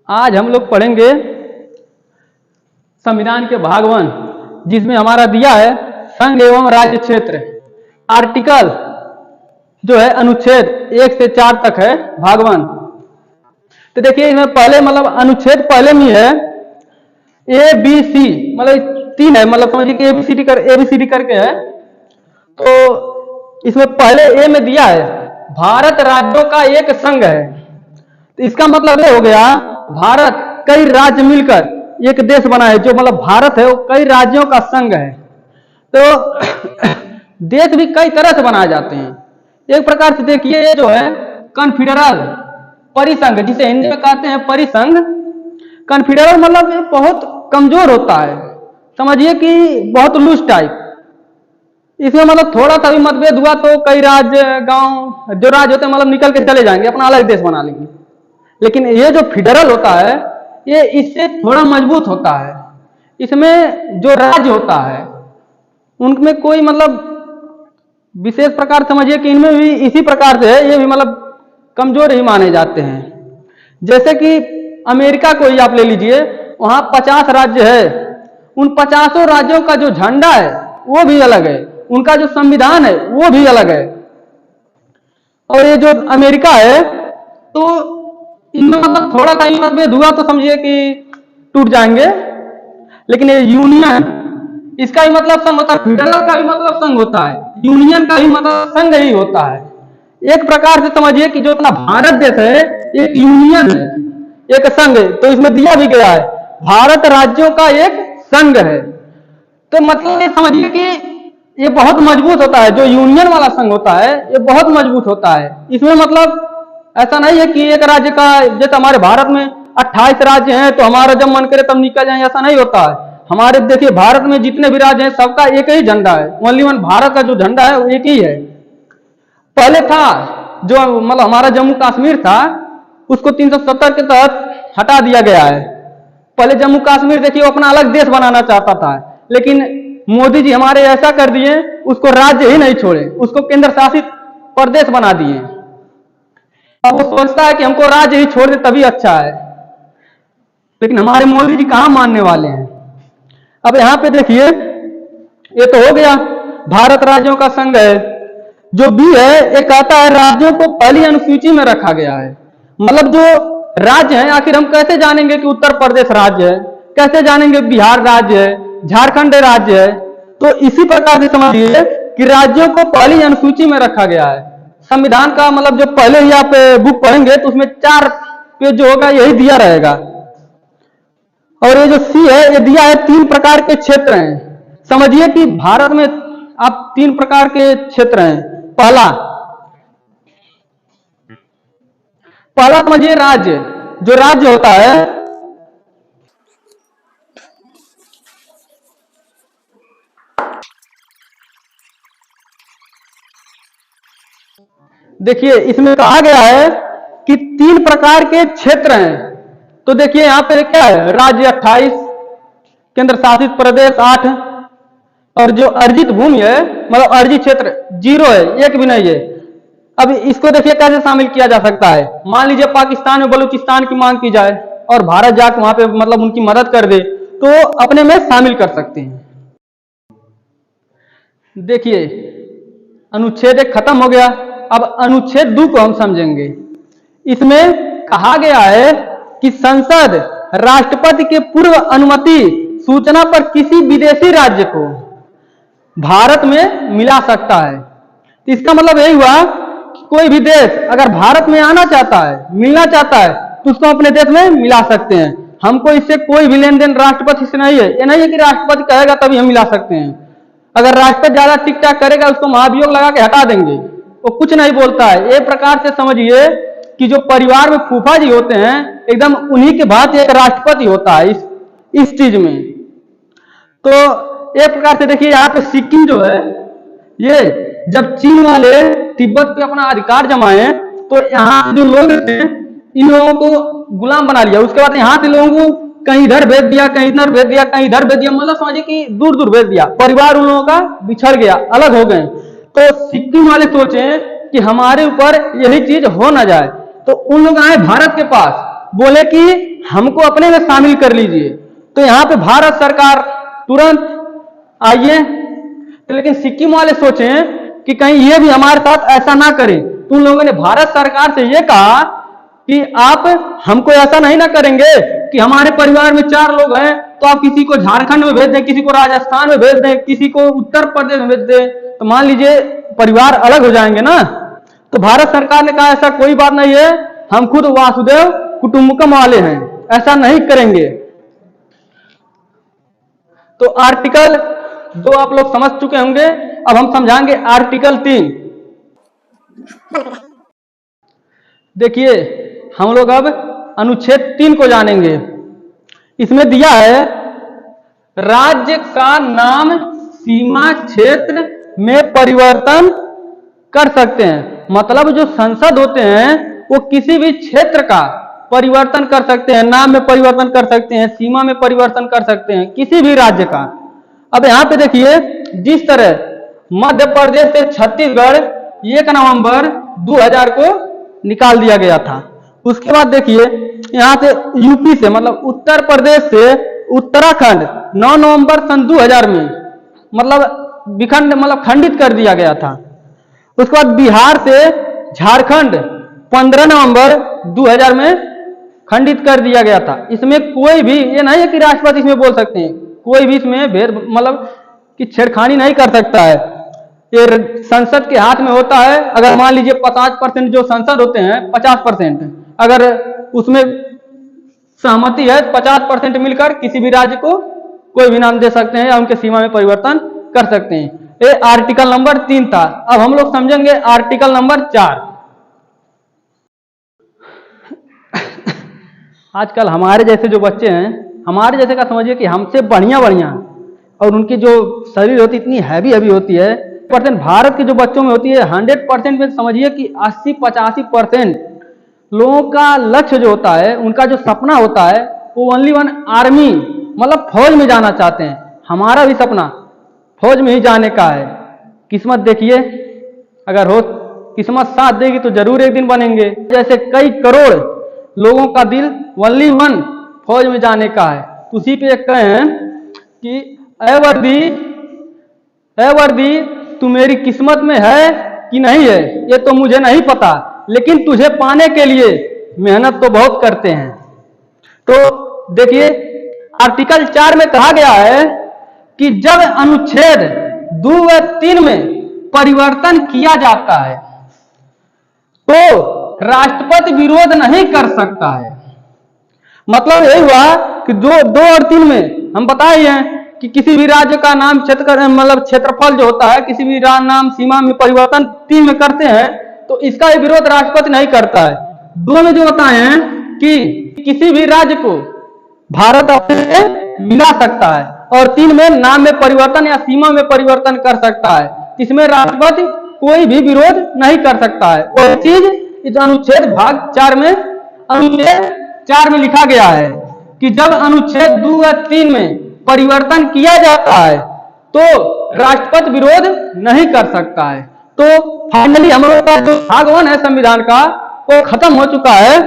आज हम लोग पढ़ेंगे संविधान के भाग 1, जिसमें हमारा दिया है संघ एवं राज्य क्षेत्र। आर्टिकल जो है अनुच्छेद 1 से 4 तक है भाग 1। तो देखिए इसमें पहले मतलब अनुच्छेद पहले में है ABC, मतलब 3 है, मतलब समझिए कि ABCD करके है। तो इसमें पहले ए में दिया है भारत राज्यों का एक संघ है। तो इसका मतलब ये हो गया भारत कई राज्य मिलकर एक देश बना है, जो मतलब भारत है वो कई राज्यों का संघ है। तो देश भी कई तरह से बनाए जाते हैं। एक प्रकार से देखिए ये जो है कन्फेडरल परिसंघ, जिसे हिंदी में कहते हैं परिसंघ। कन्फेडरल मतलब बहुत कमजोर होता है, समझिए कि बहुत लूज टाइप। इसमें मतलब थोड़ा सा भी मतभेद हुआ तो कई राज्य गांव जो राज्य होते हैं मतलब निकल के चले जाएंगे, अपना अलग देश बना लेंगे। लेकिन ये जो फेडरल होता है ये इससे थोड़ा मजबूत होता है। इसमें जो राज्य होता है उनमें कोई मतलब विशेष प्रकार समझिए कि इनमें भी इसी प्रकार से है, ये भी मतलब कमजोर ही माने जाते हैं। जैसे कि अमेरिका को ही आप ले लीजिए, वहां 50 राज्य है। उन 50 राज्यों का जो झंडा है वो भी अलग है, उनका जो संविधान है वो भी अलग है। और ये जो अमेरिका है तो इनमें मतलब थोड़ा सा मतभेद हुआ तो समझिए कि टूट जाएंगे। लेकिन ये यूनियन, इसका भी मतलब संघ होता है, फेडरल का भी मतलब संघ होता है, यूनियन का भी मतलब संघ ही होता है। एक प्रकार से समझिए कि जो अपना भारत देश है एक यूनियन है, एक संघ है। तो इसमें दिया भी गया है भारत राज्यों का एक संघ है। तो मतलब ये समझिए कि ये बहुत मजबूत होता है। जो यूनियन वाला संघ होता है ये बहुत मजबूत होता है। इसमें मतलब ऐसा नहीं है कि एक राज्य का, जैसे हमारे भारत में 28 राज्य हैं तो हमारा जब मन करे तब निकल जाए, ऐसा नहीं होता है। हमारे देखिए भारत में जितने भी राज्य हैं सबका एक ही झंडा है, ओनली वन भारत का जो झंडा है वो एक ही है। पहले था जो मतलब हमारा जम्मू कश्मीर था उसको 370 के तहत हटा दिया गया है। पहले जम्मू कश्मीर देखिए वो अपना अलग देश बनाना चाहता था, लेकिन मोदी जी हमारे ऐसा कर दिए उसको राज्य ही नहीं छोड़े, उसको केंद्र शासित प्रदेश बना दिए। अब वो सोचता है कि हमको राज्य ही छोड़ दे तभी अच्छा है, लेकिन हमारे मोदी जी कहां मानने वाले हैं। अब यहां पे देखिए ये तो हो गया भारत राज्यों का संघ है। जो बी है ये कहता है राज्यों को पहली अनुसूची में रखा गया है। मतलब जो राज्य है, आखिर हम कैसे जानेंगे कि उत्तर प्रदेश राज्य है, कैसे जानेंगे बिहार राज्य है, झारखंड राज्य है। तो इसी प्रकार से समझिए कि राज्यों को पहली अनुसूची में रखा गया है। संविधान का मतलब जो पहले ही आप बुक पढ़ेंगे तो उसमें 4 पेज जो होगा यही दिया रहेगा। और ये जो सी है ये दिया है 3 प्रकार के क्षेत्र हैं। समझिए कि भारत में आप 3 प्रकार के क्षेत्र हैं। पहला समझिए राज्य, जो राज्य होता है देखिए इसमें कहा गया है कि 3 प्रकार के क्षेत्र हैं। तो देखिए यहां पे क्या है, राज्य 28, केंद्र शासित प्रदेश 8, और जो अर्जित भूमि है मतलब अर्जित क्षेत्र 0 है, एक भी नहीं है। अब इसको देखिए कैसे शामिल किया जा सकता है। मान लीजिए पाकिस्तान में बलूचिस्तान की मांग की जाए और भारत जाकर वहां पे मतलब उनकी मदद कर दे तो अपने में शामिल कर सकते हैं। देखिए अनुच्छेद 1 खत्म हो गया। अब अनुच्छेद 2 को हम समझेंगे। इसमें कहा गया है कि संसद राष्ट्रपति के पूर्व अनुमति सूचना पर किसी विदेशी राज्य को भारत में मिला सकता है। तो इसका मतलब यही हुआ कि कोई भी देश अगर भारत में आना चाहता है, मिलना चाहता है तो उसको अपने देश में मिला सकते हैं। हमको इससे कोई भी लेन देन राष्ट्रपति से नहीं है। ये नहीं है कि राष्ट्रपति कहेगा तभी हम मिला सकते हैं। अगर राष्ट्रपति ज्यादा टिक टाक करेगा उसको महाभियोग लगा के हटा देंगे, वो कुछ नहीं बोलता है। एक प्रकार से समझिए कि जो परिवार में फूफा जी होते हैं एकदम उन्हीं के भांति एक राष्ट्रपति होता है इस चीज में। तो एक प्रकार से देखिए यहाँ पे सिक्किम जो है, ये जब चीन वाले तिब्बत पे अपना अधिकार जमाए तो यहाँ जो लोग थे इन लोगों को गुलाम बना लिया। उसके बाद यहाँ से लोगों को कहीं इधर भेज दिया, कहीं इधर भेज दिया, कहीं इधर भेज दिया, मतलब समझिए कि दूर दूर भेज दिया। परिवार उन लोगों का बिछड़ गया, अलग हो गए। तो सिक्किम वाले सोचे कि हमारे ऊपर यही चीज हो ना जाए, तो उन लोग आए भारत के पास, बोले कि हमको अपने में शामिल कर लीजिए। तो यहाँ पे भारत सरकार तुरंत आइए, तो लेकिन सिक्किम वाले सोचे कि कहीं ये भी हमारे साथ ऐसा ना करें। तो उन लोगों ने भारत सरकार से ये कहा कि आप हमको ऐसा नहीं ना करेंगे कि हमारे परिवार में 4 लोग हैं तो आप किसी को झारखंड में भेज दें, किसी को राजस्थान में भेज दें, किसी को उत्तर प्रदेश में भेज दें, तो मान लीजिए परिवार अलग हो जाएंगे ना। तो भारत सरकार ने कहा ऐसा कोई बात नहीं है, हम खुद वासुदेव कुटुंबकम वाले हैं, ऐसा नहीं करेंगे। तो आर्टिकल 2 आप लोग समझ चुके होंगे। अब हम समझाएंगे आर्टिकल 3। देखिए हम लोग अब अनुच्छेद 3 को जानेंगे। इसमें दिया है राज्य का नाम सीमा क्षेत्र में परिवर्तन कर सकते हैं। मतलब जो संसद होते हैं वो किसी भी क्षेत्र का परिवर्तन कर सकते हैं, नाम में परिवर्तन कर सकते हैं, सीमा में परिवर्तन कर सकते हैं, किसी भी राज्य का। अब यहां पे देखिए, जिस तरह मध्य प्रदेश से छत्तीसगढ़ 1 नवंबर 2000 को निकाल दिया गया था। उसके बाद देखिए यहां से यूपी से मतलब उत्तर प्रदेश से उत्तराखंड 9 नवंबर सन 2000 में मतलब विखंड मतलब खंडित कर दिया गया था। उसके बाद बिहार से झारखंड 15 नवंबर 2000 में खंडित कर दिया गया था। इसमें कोई भी ये नहीं है कि राष्ट्रपति इसमें बोल सकते हैं, कोई भी इसमें भेद मतलब कि छेड़खानी नहीं कर सकता है। ये संसद के हाथ में होता है। अगर मान लीजिए 50% जो संसद होते हैं 50%, अगर उसमें सहमति है 50% मिलकर किसी भी राज्य को कोई भी नाम दे सकते हैं या उनके सीमा में परिवर्तन कर सकते हैं। ये आर्टिकल नंबर 3 था। अब हम लोग समझेंगे आर्टिकल नंबर 4। आजकल हमारे जैसे जो बच्चे हैं, हमारे जैसे का समझिए कि हमसे बढ़िया और उनकी जो शरीर होती इतनी हैवी होती है, परसेंट भारत के जो बच्चों में होती है 100% में समझिए कि 80-85% लोगों का लक्ष्य जो होता है, उनका जो सपना होता है वो ओनली वन आर्मी मतलब फौज में जाना चाहते हैं। हमारा भी सपना फौज में ही जाने का है। किस्मत देखिए, अगर हो किस्मत साथ देगी तो जरूर एक दिन बनेंगे। जैसे कई करोड़ लोगों का दिल ओनली वन फौज में जाने का है। उसी पे एक कहें कि ऐ वर्दी तू मेरी किस्मत में है कि नहीं है ये तो मुझे नहीं पता, लेकिन तुझे पाने के लिए मेहनत तो बहुत करते हैं। तो देखिए आर्टिकल 4 में कहा गया है कि जब अनुच्छेद 2 व 3 में परिवर्तन किया जाता है तो राष्ट्रपति विरोध नहीं कर सकता है। मतलब यही हुआ कि 2 और 3 में हम बताए हैं कि किसी भी राज्य का नाम मतलब क्षेत्रफल जो होता है, किसी भी नाम सीमा में परिवर्तन 3 में करते हैं तो इसका विरोध राष्ट्रपति नहीं करता है। 2 में जो बताए हैं कि किसी भी राज्य को भारत अपने मिला सकता है, और 3 में नाम में परिवर्तन या सीमा में परिवर्तन कर सकता है। इसमें राष्ट्रपति कोई भी विरोध नहीं कर सकता है। और चीज इस अनुच्छेद भाग 4 में अनुच्छेद 4 में लिखा गया है कि जब अनुच्छेद 2 व 3 में परिवर्तन किया जाता है तो राष्ट्रपति विरोध नहीं कर सकता है। तो फाइनली हम लोग का जो भाग 1 है संविधान का वो खत्म हो चुका है।